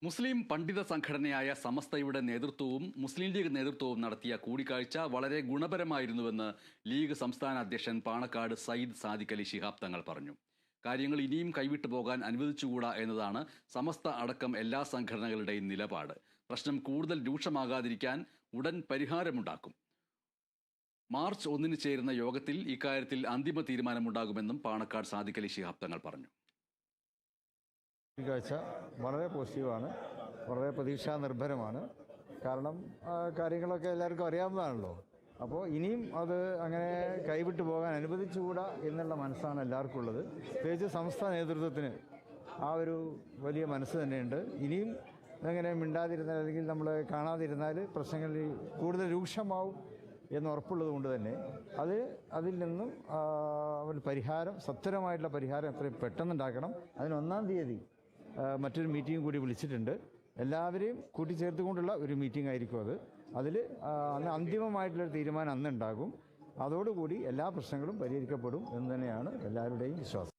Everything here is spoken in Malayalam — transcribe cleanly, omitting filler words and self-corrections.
മുസ്ലിം പണ്ഡിത സംഘടനയായ സമസ്തയുടെ നേതൃത്വവും മുസ്ലിം ലീഗ് നേതൃത്വവും നടത്തിയ കൂടിക്കാഴ്ച വളരെ ഗുണപരമായിരുന്നുവെന്ന് ലീഗ് സംസ്ഥാന അധ്യക്ഷൻ പാണക്കാട് സയ്യിദ് സാദിഖ് അലി ശിഹാബ് തങ്ങൾ പറഞ്ഞു. കാര്യങ്ങൾ ഇനിയും കൈവിട്ടു പോകാൻ അനുവദിച്ചുകൂടാ എന്നതാണ് സമസ്ത അടക്കം എല്ലാ സംഘടനകളുടെയും നിലപാട്. പ്രശ്നം കൂടുതൽ രൂക്ഷമാകാതിരിക്കാൻ ഉടൻ പരിഹാരമുണ്ടാക്കും. മാർച്ച് 1 ചേരുന്ന യോഗത്തിൽ ഇക്കാര്യത്തിൽ അന്തിമ തീരുമാനമുണ്ടാകുമെന്നും പാണക്കാട് സാദിഖ് അലി ശിഹാബ് തങ്ങൾ പറഞ്ഞു. കാഴ്ച വളരെ പോസിറ്റീവാണ്, വളരെ പ്രതീക്ഷാ നിർഭരമാണ്. കാരണം കാര്യങ്ങളൊക്കെ എല്ലാവർക്കും അറിയാവുന്നതാണല്ലോ. അപ്പോൾ ഇനിയും അത് അങ്ങനെ കൈവിട്ടു പോകാൻ അനുവദിച്ചുകൂടാ എന്നുള്ള മനസ്സാണ് എല്ലാവർക്കും ഉള്ളത്. പ്രത്യേകിച്ച് സംസ്ഥാന നേതൃത്വത്തിന് ആ ഒരു വലിയ മനസ്സ് തന്നെയുണ്ട്. ഇനിയും അങ്ങനെ മിണ്ടാതിരുന്നാൽ അല്ലെങ്കിൽ നമ്മൾ കാണാതിരുന്നാൽ പ്രശ്നങ്ങൾ കൂടുതൽ രൂക്ഷമാവും എന്ന് ഉറപ്പുള്ളത് കൊണ്ട് തന്നെ അതിൽ നിന്നും ഒരു പരിഹാരം, സത്വരമായിട്ടുള്ള പരിഹാരം എത്രയും പെട്ടെന്നുണ്ടാക്കണം. അതിന് 1-ാം തീയതി മറ്റൊരു മീറ്റിംഗ് കൂടി വിളിച്ചിട്ടുണ്ട്. എല്ലാവരെയും കൂട്ടിച്ചേർത്തുകൊണ്ടുള്ള ഒരു മീറ്റിംഗ് ആയിരിക്കും അത്. അതിൽ അന്ന് അന്തിമമായിട്ടുള്ളൊരു തീരുമാനം അന്നുണ്ടാകും. അതോടുകൂടി എല്ലാ പ്രശ്നങ്ങളും പരിഹരിക്കപ്പെടും എന്ന് തന്നെയാണ് എല്ലാവരുടെയും വിശ്വാസം.